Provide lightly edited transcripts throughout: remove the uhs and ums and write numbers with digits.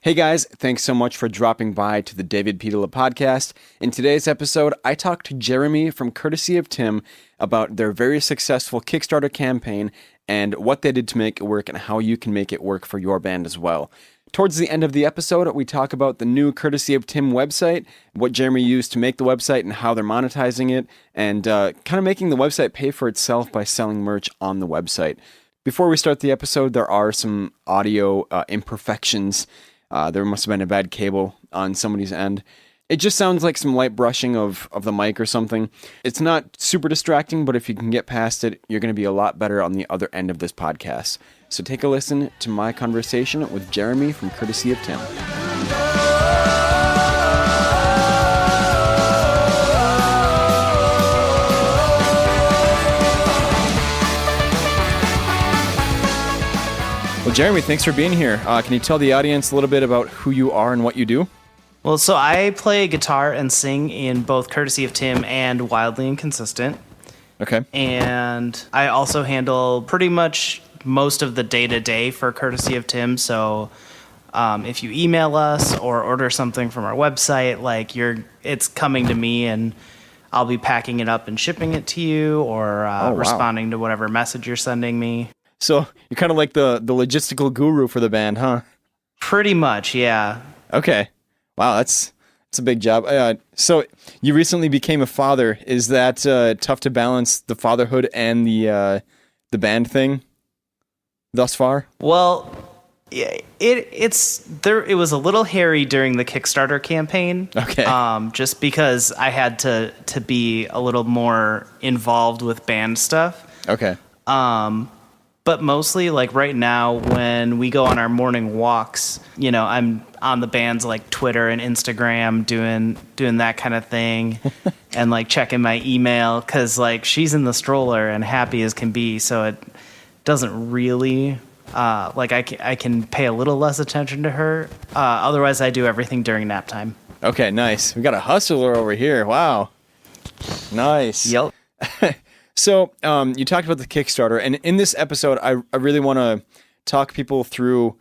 Hey guys, thanks so much for dropping by to the David Pidula podcast. In today's episode, I talked to Jeremy from Courtesy of Tim about their very successful Kickstarter campaign and what they did to make it work and how you can make it work for your band as well. Towards the end of the episode, we talk about the new Courtesy of Tim website, what Jeremy used to make the website and how they're monetizing it, and kind of making the website pay for itself by selling merch on the website. Before we start the episode, there are some audio imperfections. There must have been a bad cable on somebody's end. It just sounds like some light brushing of the mic or something. It's not super distracting, but if you can get past it, you're going to be a lot better on the other end of this podcast. So take a listen to my conversation with Jeremy from Courtesy of Tim. Well, Jeremy, thanks for being here. Can you tell the audience a little bit about who you are and what you do? Well, so I play guitar and sing in both Courtesy of Tim and Wildly Inconsistent. Okay. And I also handle pretty much most of the day-to-day for Courtesy of Tim. So if you email us or order something from our website, it's coming to me and I'll be packing it up and shipping it to you or responding to whatever message you're sending me. So you're kind of like the logistical guru for the band, huh? Pretty much, yeah. Okay. Wow, that's a big job. So you recently became a father. Is that tough to balance the fatherhood and the band thing thus far? Well, yeah, it was a little hairy during the Kickstarter campaign. Okay. Just because I had to be a little more involved with band stuff. Okay. But mostly, like right now, when we go on our morning walks, I'm on the band's like Twitter and Instagram doing that kind of thing, and like checking my email because like she's in the stroller and happy as can be, so it doesn't really I can pay a little less attention to her. Otherwise, I do everything during nap time. Okay, nice. We got a hustler over here. Wow. Nice. Yep. So you talked about the Kickstarter, and in this episode, I really want to talk people through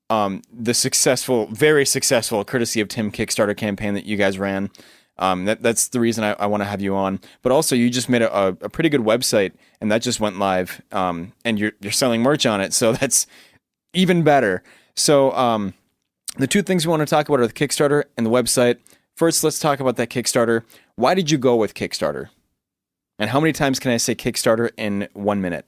the very successful Courtesy of Tim Kickstarter campaign that you guys ran. That's the reason I want to have you on. But also, you just made a pretty good website, and that just went live, and you're selling merch on it, so that's even better. So the two things we want to talk about are the Kickstarter and the website. First, let's talk about that Kickstarter. Why did you go with Kickstarter? And how many times can I say Kickstarter in 1 minute?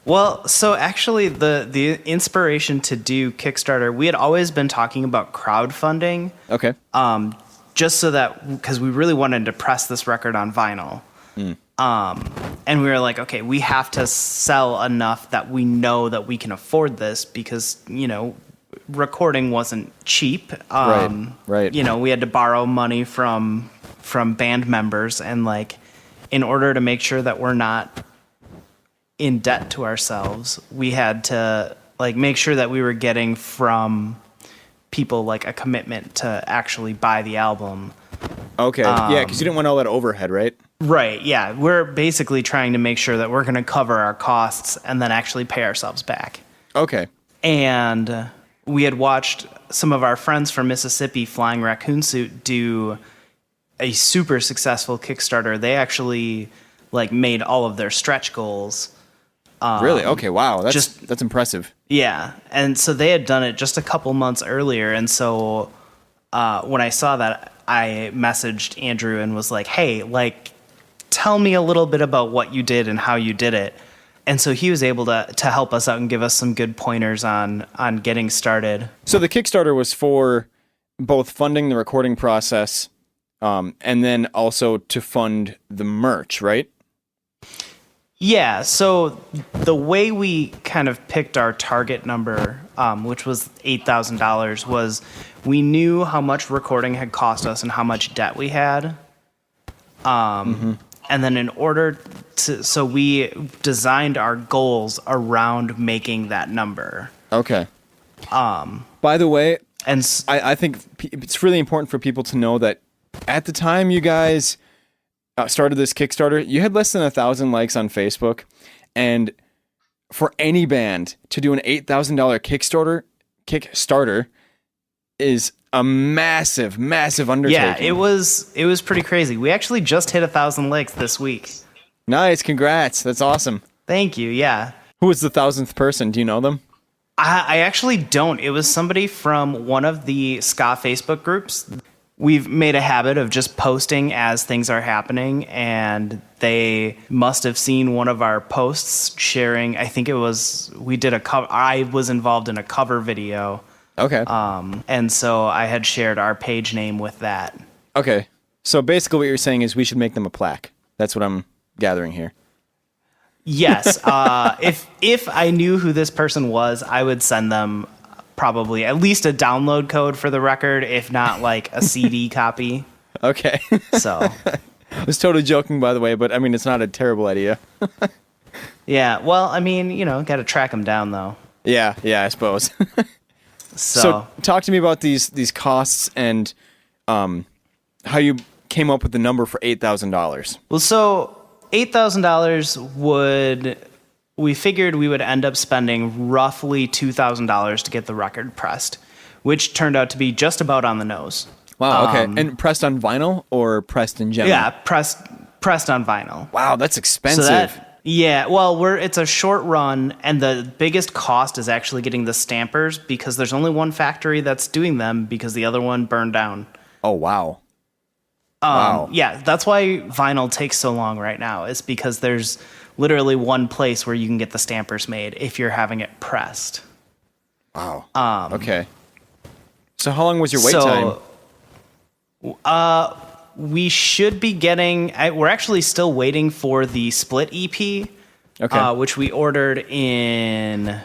Well, so actually the inspiration to do Kickstarter, we had always been talking about crowdfunding. Okay. Just so that, because we really wanted to press this record on vinyl. And we were like, okay, we have to sell enough that we know that we can afford this because, recording wasn't cheap. Right. We had to borrow money from band members, and like in order to make sure that we're not in debt to ourselves, we had to like make sure that we were getting from people like a commitment to actually buy the album. Okay. Yeah, because you didn't want all that overhead, right? Right. Yeah, we're basically trying to make sure that we're going to cover our costs and then actually pay ourselves back. Okay. And we had watched some of our friends from Mississippi, Flying Raccoon Suit, do a super successful Kickstarter. They actually like made all of their stretch goals. Really? Okay. Wow. That's impressive. Yeah. And so they had done it just a couple months earlier. And so when I saw that, I messaged Andrew and was like, hey, like, tell me a little bit about what you did and how you did it. And so he was able to help us out and give us some good pointers on getting started. So the Kickstarter was for both funding the recording process and then also to fund the merch, right? Yeah, so the way we kind of picked our target number, which was $8,000, was we knew how much recording had cost us and how much debt we had. And then in order to, so we designed our goals around making that number. Okay. By the way, And I think it's really important for people to know that at the time you guys started this Kickstarter, you had less than 1,000 likes on Facebook, and for any band to do an $8,000 Kickstarter is a massive, massive undertaking. Yeah, it was pretty crazy. We actually just hit 1,000 likes this week. Nice, congrats. That's awesome. Thank you. Yeah. Who was the 1,000th person? Do you know them? I actually don't. It was somebody from one of the ska Facebook groups. We've made a habit of just posting as things are happening, and they must have seen one of our posts sharing. I think it was, we did a cover. I was involved in a cover video. Okay. And so I had shared our page name with that. Okay. So basically what you're saying is we should make them a plaque. That's what I'm gathering here. Yes. If I knew who this person was, I would send them probably at least a download code for the record, if not like a CD copy. Okay. So I was totally joking, by the way, but I mean, it's not a terrible idea. yeah. Well, I mean, got to track them down though. Yeah, I suppose. So talk to me about these costs and how you came up with the number for $8,000. Well, so $8,000 we figured we would end up spending roughly $2,000 to get the record pressed, which turned out to be just about on the nose. Wow, okay. And pressed on vinyl or pressed in general? Yeah, pressed on vinyl. Wow, that's expensive. So well, it's a short run, and the biggest cost is actually getting the stampers because there's only one factory that's doing them because the other one burned down. Oh, wow. Wow. Yeah, that's why vinyl takes so long right now. Is because there's literally one place where you can get the stampers made if you're having it pressed. Wow. Okay. So how long was your wait time? We should be getting... we're actually still waiting for the split EP, okay. Which we ordered in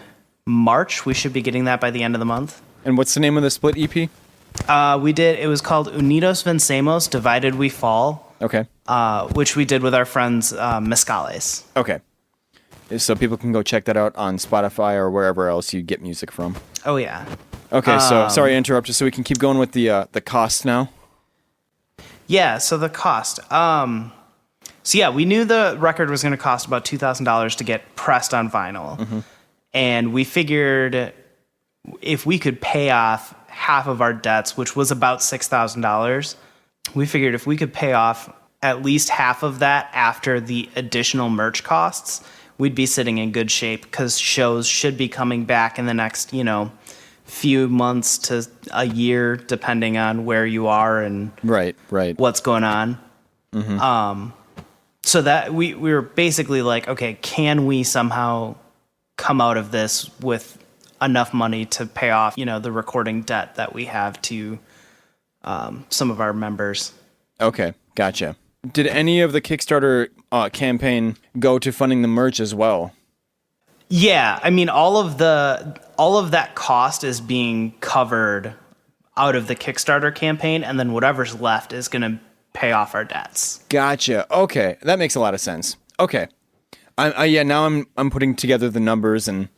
March. We should be getting that by the end of the month. And what's the name of the split EP? It was called Unidos Vencemos, Divided We Fall. Okay. Which we did with our friends, Mescales. Okay. So people can go check that out on Spotify or wherever else you get music from. Oh, yeah. Okay, so sorry to interrupt you. So we can keep going with the cost now? Yeah, so the cost. We knew the record was going to cost about $2,000 to get pressed on vinyl. Mm-hmm. And we figured if we could pay off half of our debts, which was about $6,000, we figured if we could pay off at least half of that after the additional merch costs, we'd be sitting in good shape because shows should be coming back in the next, few months to a year, depending on where you are and right what's going on. Mm-hmm. So that we were basically like, okay, can we somehow come out of this with enough money to pay off, the recording debt that we have to some of our members. Okay, gotcha. Did any of the Kickstarter campaign go to funding the merch as well? Yeah, I mean, all of that cost is being covered out of the Kickstarter campaign, and then whatever's left is going to pay off our debts. Gotcha. Okay, that makes a lot of sense. Okay, now I'm putting together the numbers, and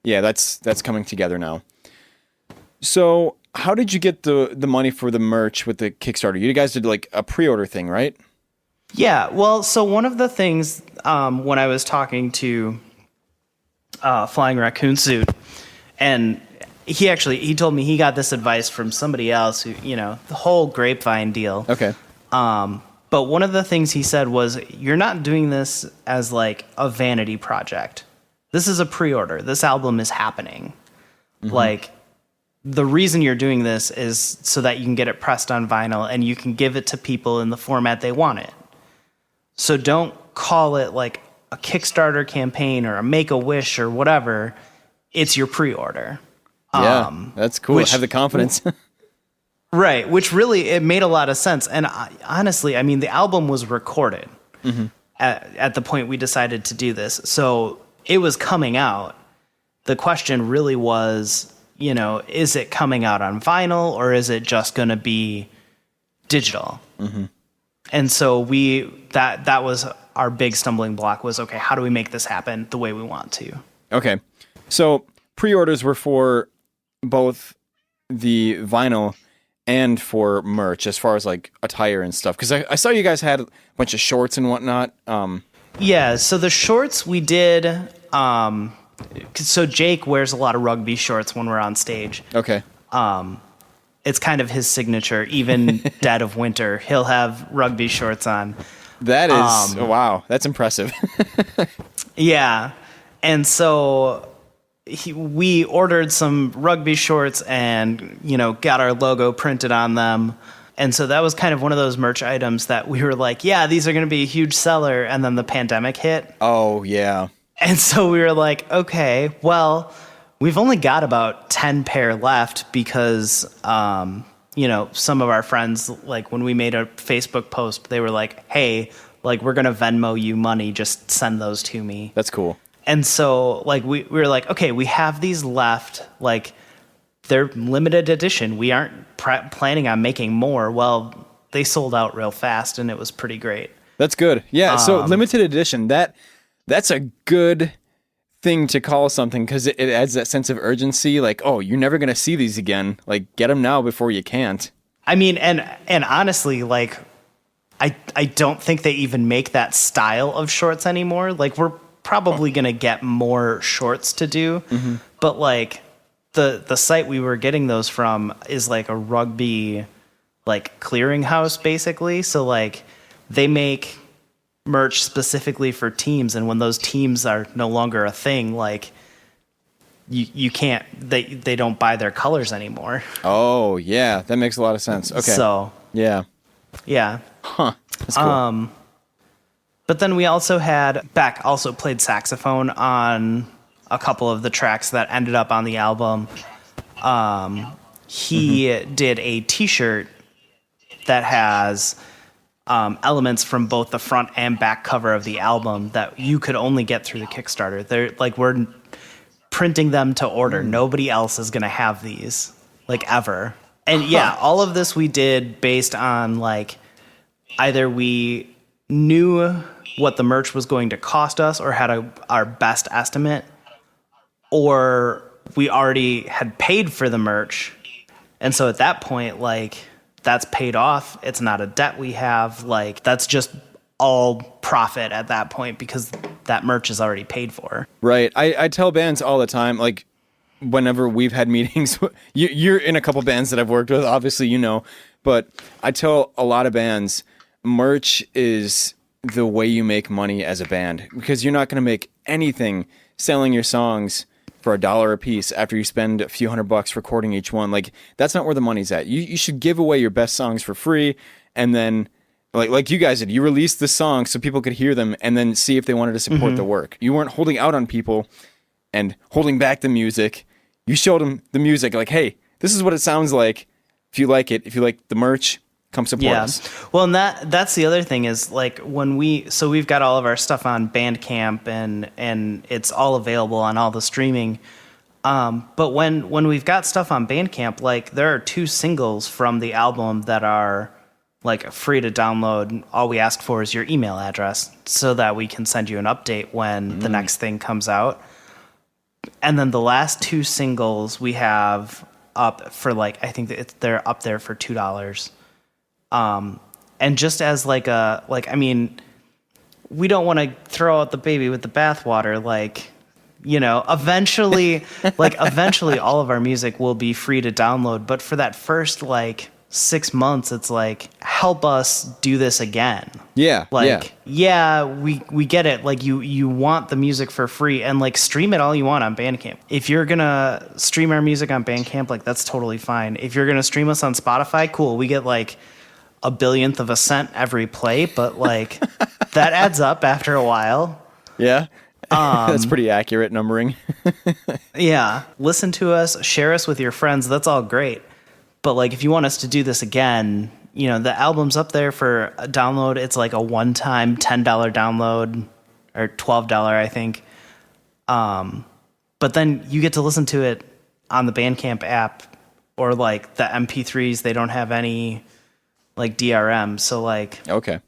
yeah, that's coming together now. So, how did you get the money for the merch with the Kickstarter? You guys did like a pre-order thing, right? Yeah. Well, so one of the things when I was talking to Flying Raccoon Suit, and he told me he got this advice from somebody else who, the whole grapevine deal. Okay. But one of the things he said was, you're not doing this as like a vanity project. This is a pre-order. This album is happening. Mm-hmm. Like, the reason you're doing this is so that you can get it pressed on vinyl and you can give it to people in the format they want it. So don't call it like a Kickstarter campaign or a Make-A-Wish or whatever. It's your pre-order. Yeah, that's cool. Have the confidence. Right, which really, it made a lot of sense. And honestly, I mean, the album was recorded mm-hmm. at the point we decided to do this. So it was coming out. The question really was, is it coming out on vinyl or is it just going to be digital? Mm-hmm. And so that was our big stumbling block was, okay, how do we make this happen the way we want to? Okay. So pre-orders were for both the vinyl and for merch as far as like attire and stuff. Because I saw you guys had a bunch of shorts and whatnot. Yeah, so the shorts we did so Jake wears a lot of rugby shorts when we're on stage. Okay. It's kind of his signature. Even dead of winter, he'll have rugby shorts on. That is, wow, that's impressive. Yeah. And so we ordered some rugby shorts and, got our logo printed on them. And so that was kind of one of those merch items that we were like, yeah, these are going to be a huge seller. And then the pandemic hit. Oh, yeah. And so we were like, okay, well, we've only got about 10 pair left because, some of our friends, like when we made a Facebook post, they were like, hey, like we're going to Venmo you money. Just send those to me. That's cool. And so like we were like, okay, we have these left. Like they're limited edition. We aren't planning on making more. Well, they sold out real fast and it was pretty great. That's good. Yeah. So limited edition, that's a good thing to call something because it adds that sense of urgency. Like, oh, you're never going to see these again. Like get them now before you can't. I mean, and honestly, like I don't think they even make that style of shorts anymore. Like we're probably going to get more shorts to do, but like the site we were getting those from is like a rugby like clearinghouse basically. So like they make merch specifically for teams, and when those teams are no longer a thing, like you can't, they don't buy their colors anymore. Oh yeah, that makes a lot of sense. Okay. So yeah. Huh. That's cool. But then we also had Beck also played saxophone on a couple of the tracks that ended up on the album. He did a t-shirt that has elements from both the front and back cover of the album that you could only get through the Kickstarter. They're like, we're printing them to order. Nobody else is going to have these like ever. And yeah, all of this we did based on like either we knew what the merch was going to cost us or had our best estimate, or we already had paid for the merch. And so at that point, like that's paid off. It's not a debt we have. Like that's just all profit at that point because that merch is already paid for. Right. I tell bands all the time, like whenever we've had meetings, you're in a couple bands that I've worked with, obviously, but I tell a lot of bands merch is the way you make money as a band because you're not going to make anything selling your songs for $1 a piece after you spend a few $100 recording each one. Like that's not where the money's at. You should give away your best songs for free. And then like you guys did, you released the songs so people could hear them and then see if they wanted to support the work. You weren't holding out on people and holding back the music. You showed them the music like, hey, this is what it sounds like. If you like it, if you like the merch, come support us. Well, and that's the other thing is like when we've got all of our stuff on Bandcamp and it's all available on all the streaming. But when we've got stuff on Bandcamp, like there are 2 singles from the album that are like free to download. All we ask for is your email address so that we can send you an update when the next thing comes out. And then the last 2 singles we have up for like, I think that they're up there for $2. And just as I mean, we don't want to throw out the baby with the bathwater. Like, eventually all of our music will be free to download. But for that first 6 months, it's like, help us do this again. Yeah. We get it. Like you want the music for free and stream it all you want on Bandcamp. If you're going to stream our music on Bandcamp, that's totally fine. If you're going to stream us on Spotify, cool. We get a billionth of a cent every play, but that adds up after a while. Yeah. That's pretty accurate numbering. Yeah. Listen to us, share us with your friends. That's all great. But if you want us to do this again, the album's up there for a download. It's a one-time $10 download or $12, I think. But then you get to listen to it on the Bandcamp app or the MP3s. They don't have any DRM. So okay.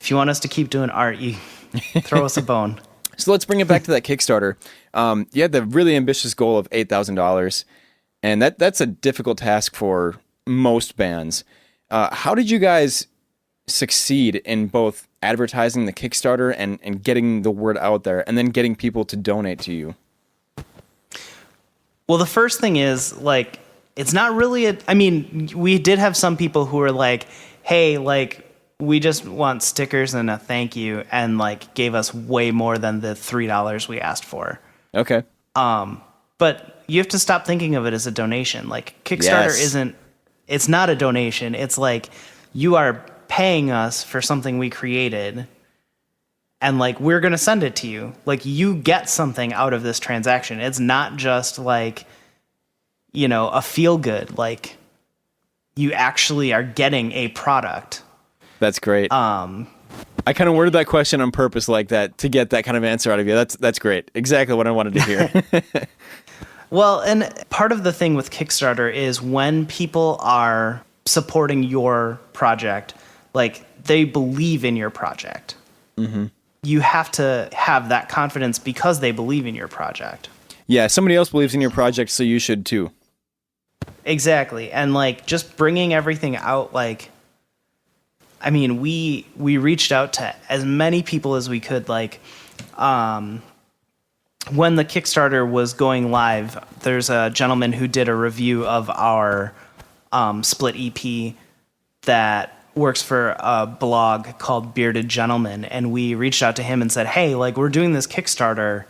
If you want us to keep doing art, you throw us a bone. So let's bring it back to that Kickstarter. You had the really ambitious goal of $8,000, and that's a difficult task for most bands. How did you guys succeed in both advertising the Kickstarter and getting the word out there and then getting people to donate to you? Well, the first thing is, like, it's not really I mean, we did have some people who were like, hey, like, we just want stickers and a thank you, and like gave us way more than the $3 we asked for. Okay. But you have to stop thinking of it as a donation. Like, Kickstarter it's not a donation. It's like, you are paying us for something we created, and like, we're going to send it to you. Like, you get something out of this transaction. It's not just like, you know, a feel good. Like, you actually are getting a product. That's great. I kind of worded that question on purpose like that to get that kind of answer out of you. That's great. Exactly what I wanted to hear. Well, and part of the thing with Kickstarter is when people are supporting your project, like, they believe in your project. Mm-hmm. You have to have that confidence because they believe in your project. Yeah, somebody else believes in your project, so you should too. Exactly. And like, just bringing everything out, like, I mean, we reached out to as many people as we could. Like, when the Kickstarter was going live, there's a gentleman who did a review of our split EP that works for a blog called Bearded Gentleman, and we reached out to him and said, hey, like, we're doing this Kickstarter.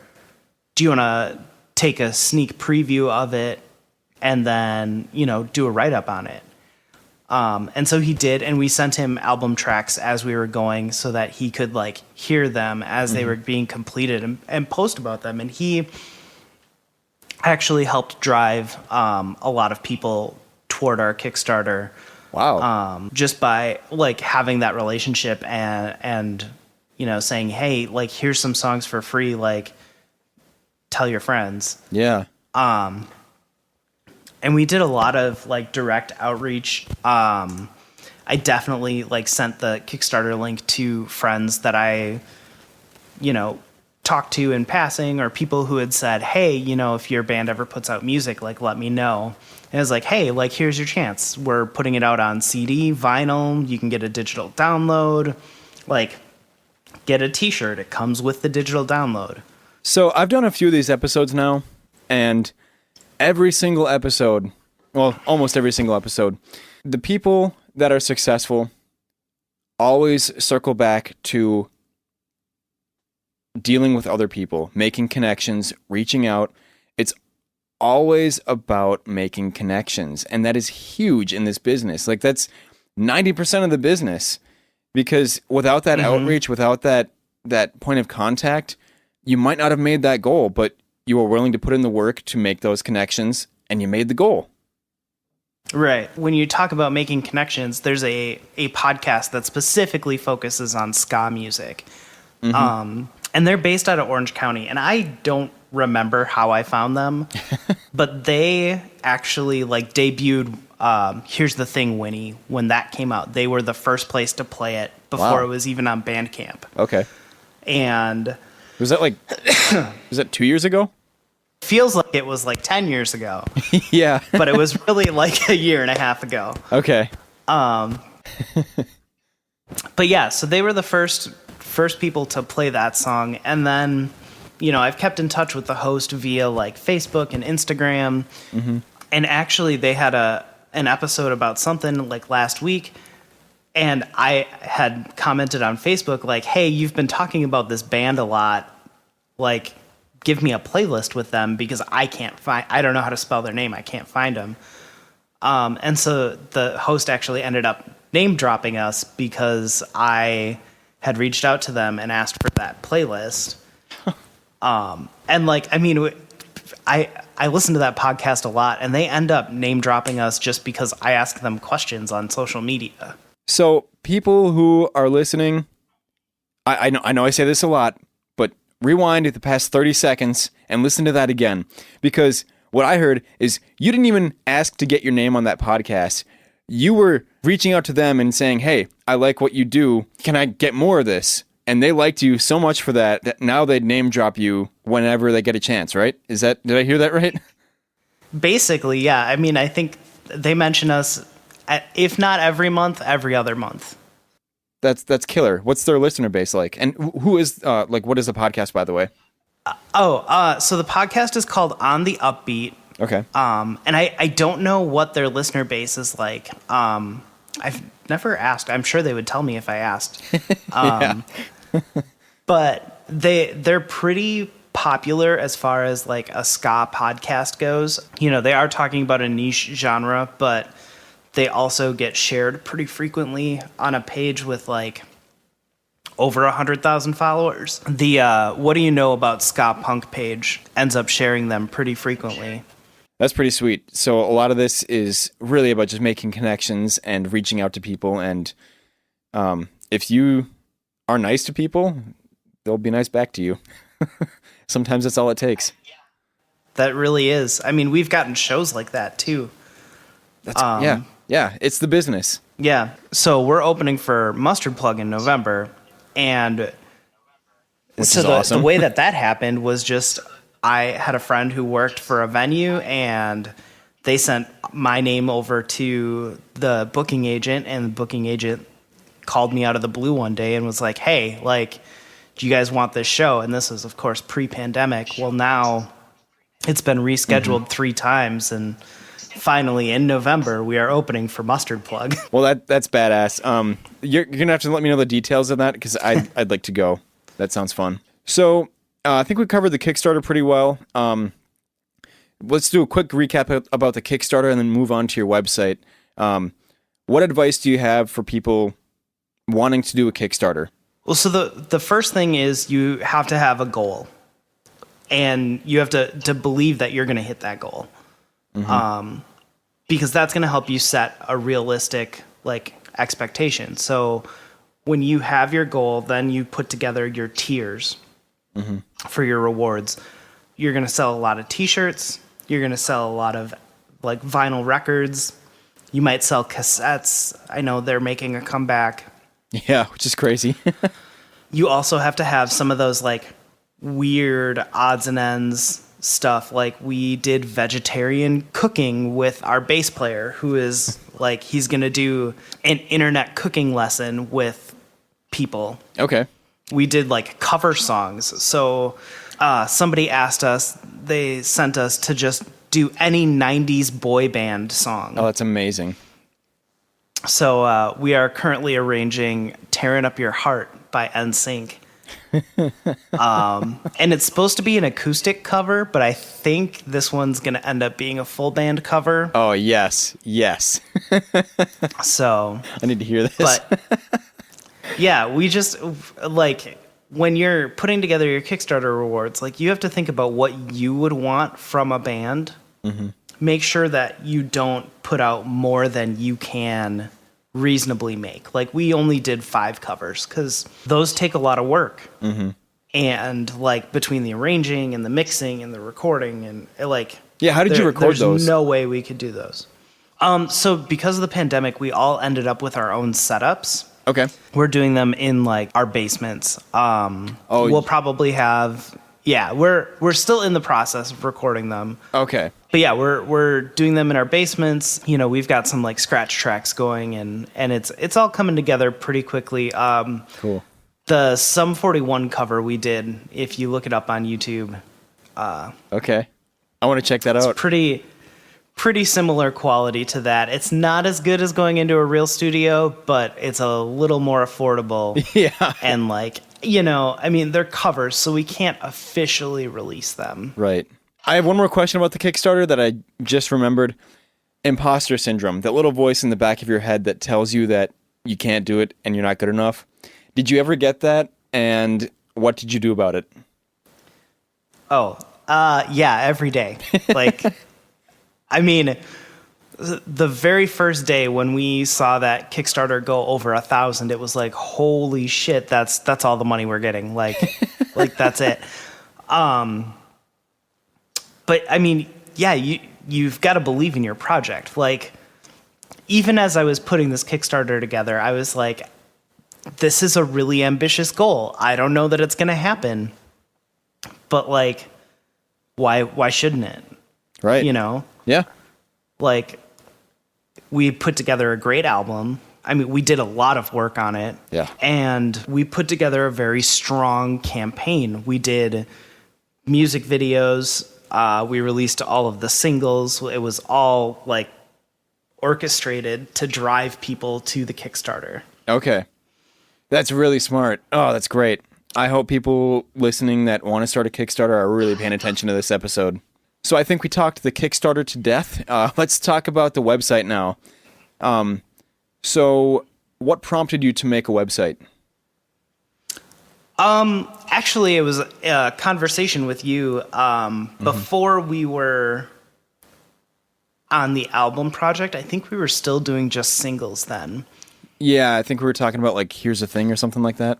Do you want to take a sneak preview of it and then, you know, do a write-up on it? And so he did, and we sent him album tracks as we were going so that he could like hear them as they were being completed and post about them. And he actually helped drive a lot of people toward our Kickstarter. Wow. Just by like having that relationship and you know, saying, hey, like, here's some songs for free, like, tell your friends. Yeah. And we did a lot of like direct outreach. I definitely like sent the Kickstarter link to friends that I, you know, talked to in passing, or people who had said, hey, you know, if your band ever puts out music, like, let me know. And it was like, hey, like, here's your chance. We're putting it out on CD, vinyl. You can get a digital download. Like, get a t-shirt. It comes with the digital download. So I've done a few of these episodes now, and every single episode, well, almost every single episode, the people that are successful always circle back to dealing with other people, making connections, reaching out. It's always about making connections, and that is huge in this business. Like, that's 90% of the business, because without that outreach, without that point of contact, you might not have made that goal, but you were willing to put in the work to make those connections, and you made the goal. Right. When you talk about making connections, there's a podcast that specifically focuses on ska music. And they're based out of Orange County. And I don't remember how I found them, but they actually like debuted Here's the Thing, Winnie. When that came out, they were the first place to play it before it was even on Bandcamp. Okay. And was that like, was that 2 years ago? Feels like it was like 10 years ago. Yeah. But it was really like a year and a half ago. Okay. But yeah, so they were the first people to play that song. And then, you know, I've kept in touch with the host via like Facebook and Instagram. And actually they had an episode about something like last week. And I had commented on Facebook like, hey, you've been talking about this band a lot. Like, give me a playlist with them, because I don't know how to spell their name. I can't find them. And so the host actually ended up name dropping us because I had reached out to them and asked for that playlist. And like, I mean, I listen to that podcast a lot, and they end up name dropping us just because I ask them questions on social media. So people who are listening, I know I say this a lot, but rewind the past 30 seconds and listen to that again, because what I heard is you didn't even ask to get your name on that podcast. You were reaching out to them and saying, hey, I like what you do. Can I get more of this? And they liked you so much for that now they'd name drop you whenever they get a chance, right? Did I hear that right? Basically, yeah. I mean, I think they mention us, if not every month, every other month. That's killer. What's their listener base like? And who is like what is the podcast, by the way? So the podcast is called On the Upbeat. Okay. And I don't know what their listener base is like. I've never asked. I'm sure they would tell me if I asked. But they're pretty popular as far as like a ska podcast goes. You know, they are talking about a niche genre, but they also get shared pretty frequently on a page with like over 100,000 followers. The What Do You Know About Ska Punk page ends up sharing them pretty frequently. That's pretty sweet. So a lot of this is really about just making connections and reaching out to people. And if you are nice to people, they'll be nice back to you. Sometimes that's all it takes. That really is. I mean, we've gotten shows like that too. That's yeah. It's the business. Yeah. So we're opening for Mustard Plug in November, and Which is awesome. The way that happened was just I had a friend who worked for a venue, and they sent my name over to the booking agent, and the booking agent called me out of the blue one day and was like, "Hey, like, do you guys want this show?" And this is, of course, pre-pandemic. Well, now it's been rescheduled 3 times, and finally in November we are opening for Mustard Plug. Well, that's badass. You're gonna have to let me know the details of that because I'd like to go. That sounds fun. So I think we covered the Kickstarter pretty well. Let's do a quick recap about the Kickstarter and then move on to your website. What advice do you have for people wanting to do a Kickstarter? Well, so the first thing is you have to have a goal, and you have to believe that you're going to hit that goal, because that's going to help you set a realistic like expectation. So when you have your goal, then you put together your tiers for your rewards. You're going to sell a lot of T-shirts. You're going to sell a lot of like vinyl records. You might sell cassettes. I know they're making a comeback. Yeah, which is crazy. You also have to have some of those like weird odds and ends stuff. Like we did vegetarian cooking with our bass player, who is like, he's going to do an internet cooking lesson with people. Okay. We did like cover songs. So somebody asked us, they sent us to just do any 90s boy band song. Oh, that's amazing. So we are currently arranging Tearing Up Your Heart by NSYNC. And it's supposed to be an acoustic cover, but I think this one's going to end up being a full band cover. Oh, yes. So I need to hear this. But yeah, we just like when you're putting together your Kickstarter rewards, like you have to think about what you would want from a band. Make sure that you don't put out more than you can reasonably make. Like we only did 5 covers because those take a lot of work. And like between the arranging and the mixing and the recording and like, yeah, how did you record those? There's no way we could do those. So because of the pandemic, we all ended up with our own setups. Okay. We're doing them in like our basements. We'll probably have, we're still in the process of recording them. Okay. But yeah, we're doing them in our basements. You know, we've got some like scratch tracks going, and it's all coming together pretty quickly. Cool. The Sum 41 cover we did, if you look it up on YouTube. Okay. I want to check that out. Pretty similar quality to that. It's not as good as going into a real studio, but it's a little more affordable. Yeah. And like, you know, I mean, they're covers, so we can't officially release them. Right. I have one more question about the Kickstarter that I just remembered. Imposter syndrome, that little voice in the back of your head that tells you that you can't do it and you're not good enough. Did you ever get that? And what did you do about it? Yeah, every day. Like, I mean, the very first day when we saw that Kickstarter go over 1,000, it was like, holy shit, that's all the money we're getting. Like that's it. But I mean, yeah, you've got to believe in your project. Like, even as I was putting this Kickstarter together, I was like, this is a really ambitious goal. I don't know that it's going to happen, but like, why shouldn't it? Right. You know? Yeah. Like, we put together a great album. I mean, we did a lot of work on it. Yeah. And we put together a very strong campaign. We did music videos. We released all of the singles. It was all like orchestrated to drive people to the Kickstarter. Okay. That's really smart. Oh, that's great. I hope people listening that want to start a Kickstarter are really paying attention to this episode. So I think we talked the Kickstarter to death. Let's talk about the website now. So what prompted you to make a website? Actually, it was a conversation with you before we were on the album project. I think we were still doing just singles then. Yeah, I think we were talking about like Here's a Thing or something like that.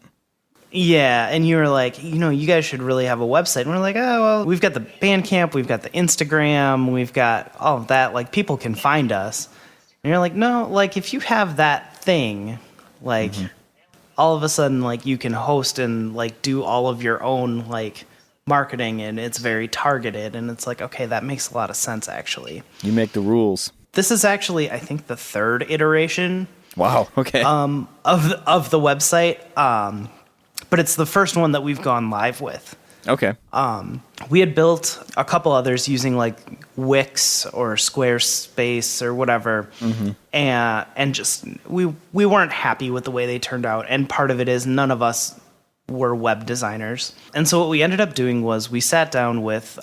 Yeah, and you were like, you guys should really have a website. And we're like, oh, well, we've got the Bandcamp, we've got the Instagram, we've got all of that. Like, people can find us. And you're like, no, like, if you have that thing, like, all of a sudden, like, you can host and, like, do all of your own, like, marketing, and it's very targeted. And it's like, okay, that makes a lot of sense, actually. You make the rules. This is actually, I think, the third iteration. Wow, okay. Of the website. But it's the first one that we've gone live with. Okay. We had built a couple others using like Wix or Squarespace or whatever, and just we weren't happy with the way they turned out. And part of it is none of us were web designers. And so what we ended up doing was we sat down with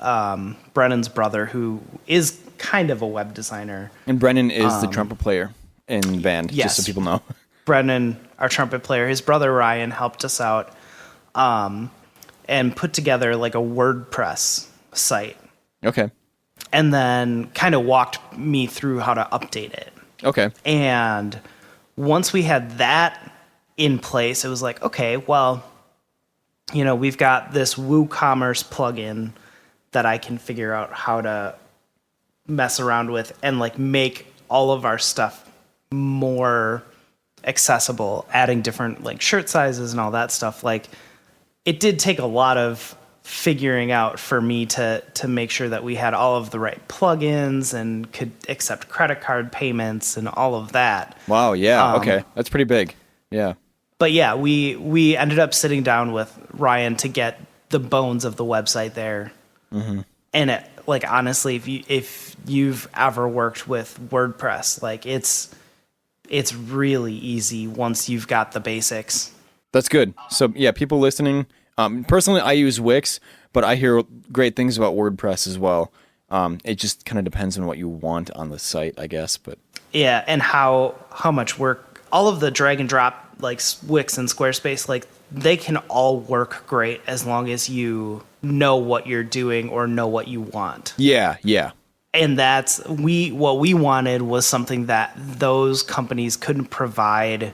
Brennan's brother, who is kind of a web designer. And Brennan is the trumpet player in the band, yes. just so people know. Brennan, our trumpet player, his brother Ryan helped us out and put together like a WordPress site. Okay. And then kind of walked me through how to update it. Okay. And once we had that in place, it was like, okay, well, we've got this WooCommerce plugin that I can figure out how to mess around with and like make all of our stuff more accessible, adding different like shirt sizes and all that stuff. Like, it did take a lot of figuring out for me to make sure that we had all of the right plugins and could accept credit card payments and all of that. Wow, yeah, okay. That's pretty big. Yeah. But yeah, we ended up sitting down with Ryan to get the bones of the website there. And it, like, honestly, if you've ever worked with WordPress, like, it's really easy once you've got the basics. That's good. So yeah, people listening, personally I use Wix, but I hear great things about WordPress as well. It just kind of depends on what you want on the site, I guess. But yeah, and how much work, all of the drag and drop, like Wix and Squarespace, like, they can all work great as long as you know what you're doing or know what you want. Yeah. And that's what we wanted was something that those companies couldn't provide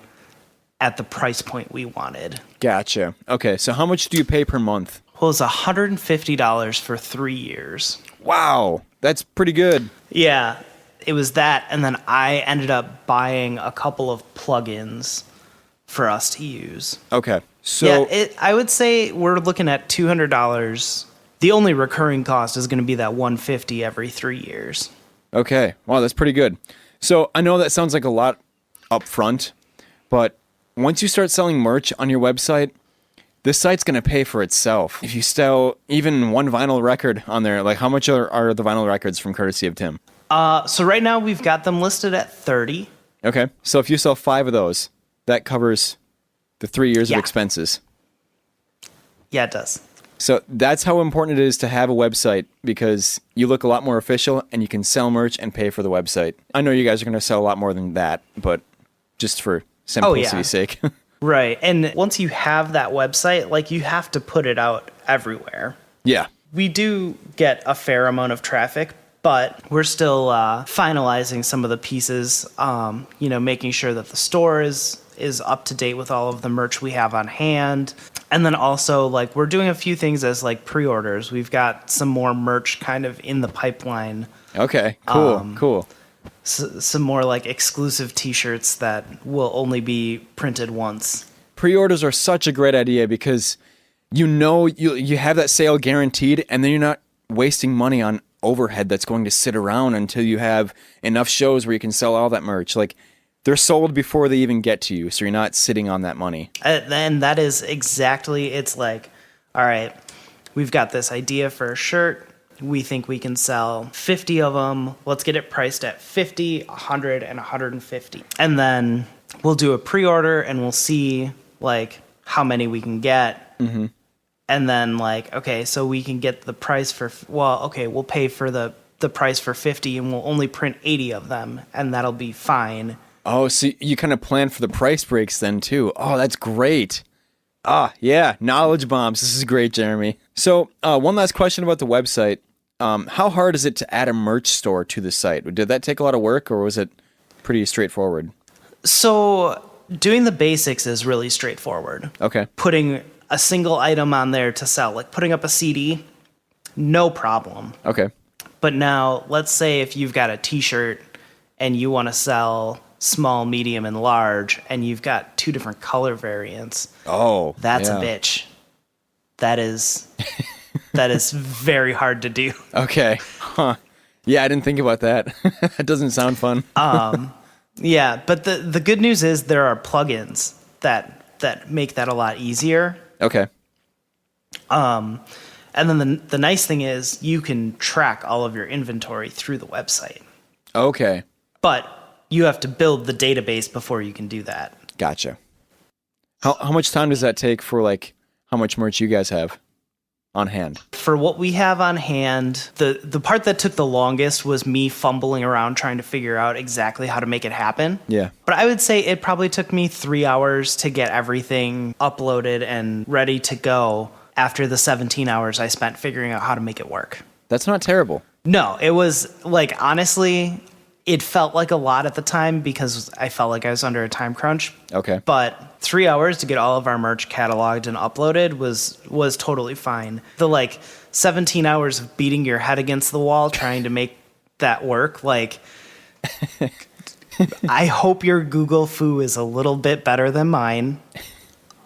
at the price point we wanted. Gotcha. Okay, so how much do you pay per month? Well, it's $150 for 3 years. Wow, that's pretty good. Yeah, it was that, and then I ended up buying a couple of plugins for us to use. Okay, so yeah, I would say we're looking at $200. The only recurring cost is going to be that $150 every 3 years. Okay, wow, that's pretty good. So I know that sounds like a lot up front, but once you start selling merch on your website, this site's going to pay for itself. If you sell even one vinyl record on there, like, how much are the vinyl records from Courtesy of Tim? So right now we've got them listed at 30. Okay, so if you sell 5 of those, that covers the 3 years of expenses. Yeah, it does. So that's how important it is to have a website, because you look a lot more official and you can sell merch and pay for the website. I know you guys are going to sell a lot more than that, but just for simplicity's sake. Right. And once you have that website, like, you have to put it out everywhere. Yeah. We do get a fair amount of traffic, but we're still finalizing some of the pieces, making sure that the store is up to date with all of the merch we have on hand. And then also, like, we're doing a few things as like pre-orders. We've got some more merch kind of in the pipeline. Okay, cool. Some more like exclusive t-shirts that will only be printed once. Pre-orders are such a great idea, because you have that sale guaranteed, and then you're not wasting money on overhead that's going to sit around until you have enough shows where you can sell all that merch. Like, they're sold before they even get to you, so you're not sitting on that money. And that is exactly, it's like, all right, we've got this idea for a shirt. We think we can sell 50 of them. Let's get it priced at 50, 100, and 150. And then we'll do a pre-order and we'll see like how many we can get. Mm-hmm. And then like, okay, so we can get the price for, well, okay, we'll pay for the price for 50 and we'll only print 80 of them and that'll be fine. Oh, so you kind of plan for the price breaks then too. Oh, that's great. Ah, yeah, knowledge bombs. This is great, Jeremy. So one last question about the website. How hard is it to add a merch store to the site? Did that take a lot of work or was it pretty straightforward? So doing the basics is really straightforward. Okay. Putting a single item on there to sell, like putting up a CD, no problem. Okay. But now let's say if you've got a t-shirt and you want to sell small, medium, and large, and you've got 2 different color variants. Oh, that's yeah. a bitch. That is very hard to do. Okay. Huh. Yeah, I didn't think about that. That doesn't sound fun. Yeah, but the good news is there are plugins that make that a lot easier. Okay. And then the nice thing is you can track all of your inventory through the website. Okay. But you have to build the database before you can do that. Gotcha. How much time does that take for like how much merch you guys have on hand? For what we have on hand, the part that took the longest was me fumbling around trying to figure out exactly how to make it happen. Yeah. But I would say it probably took me 3 hours to get everything uploaded and ready to go after the 17 hours I spent figuring out how to make it work. That's not terrible. No, it was like, honestly, it felt like a lot at the time because I felt like I was under a time crunch. Okay. But 3 hours to get all of our merch cataloged and uploaded was totally fine. The like 17 hours of beating your head against the wall trying to make that work, like I hope your Google foo is a little bit better than mine.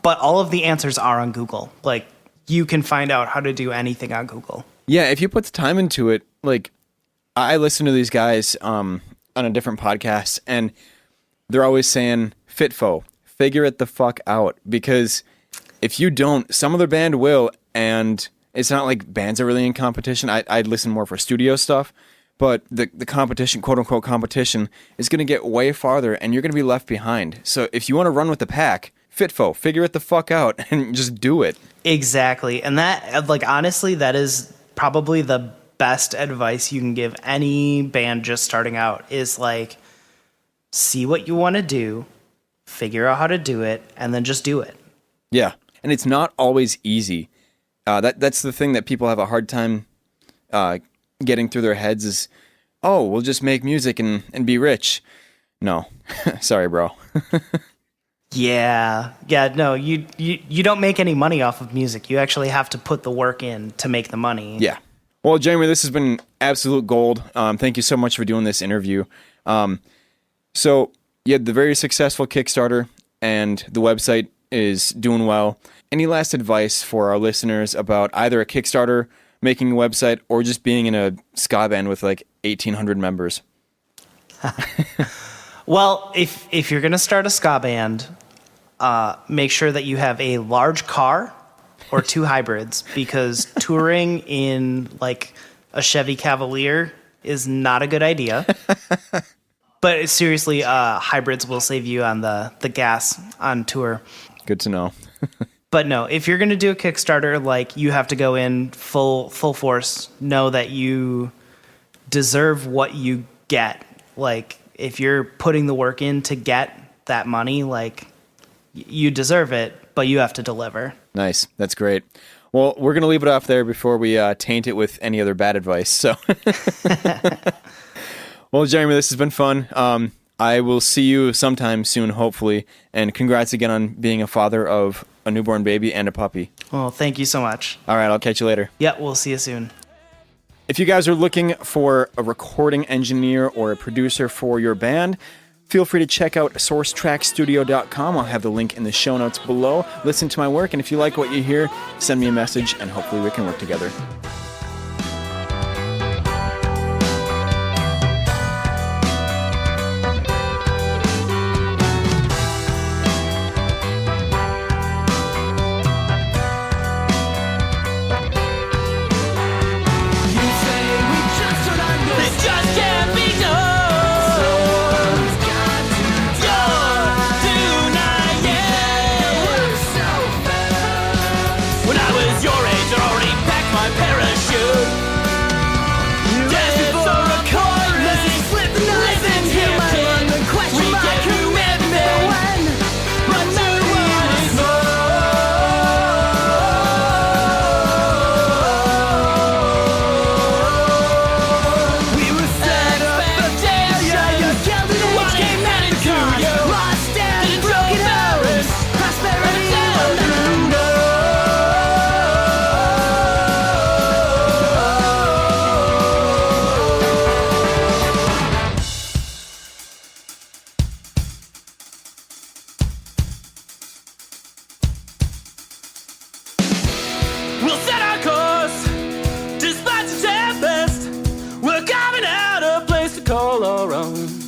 But all of the answers are on Google. Like you can find out how to do anything on Google. Yeah, if you put the time into it, like I listen to these guys on a different podcast, and they're always saying, "Fitfo, figure it the fuck out." Because if you don't, some other band will, and it's not like bands are really in competition. I'd listen more for studio stuff, but the competition, quote unquote competition, is going to get way farther, and you're going to be left behind. So if you want to run with the pack, Fitfo, figure it the fuck out, and just do it. Exactly, and that, like, honestly, that is probably the best advice you can give any band just starting out is like, see what you want to do, figure out how to do it, and then just do it. Yeah, and it's not always easy. That's the thing that people have a hard time getting through their heads is, oh, we'll just make music and be rich. No, sorry, bro. Yeah, no, you don't make any money off of music. You actually have to put the work in to make the money. Yeah. Well, Jeremy, this has been absolute gold. Thank you so much for doing this interview. So you had the very successful Kickstarter, and the website is doing well. Any last advice for our listeners about either a Kickstarter, making a website, or just being in a ska band with like 1,800 members? Well, if you're going to start a ska band, make sure that you have a large car or 2 hybrids, because touring in like a Chevy Cavalier is not a good idea. But seriously, hybrids will save you on the gas on tour. Good to know. But no, if you're going to do a Kickstarter, like, you have to go in full force. Know that you deserve what you get. Like, if you're putting the work in to get that money, like, you deserve it, but you have to deliver. Nice. That's great. Well, we're going to leave it off there before we taint it with any other bad advice. So, well, Jeremy, this has been fun. I will see you sometime soon, hopefully. And congrats again on being a father of a newborn baby and a puppy. Well, thank you so much. All right, I'll catch you later. Yeah, we'll see you soon. If you guys are looking for a recording engineer or a producer for your band, feel free to check out sourcetrackstudio.com. I'll have the link in the show notes below. Listen to my work, and if you like what you hear, send me a message, and hopefully we can work together. your own.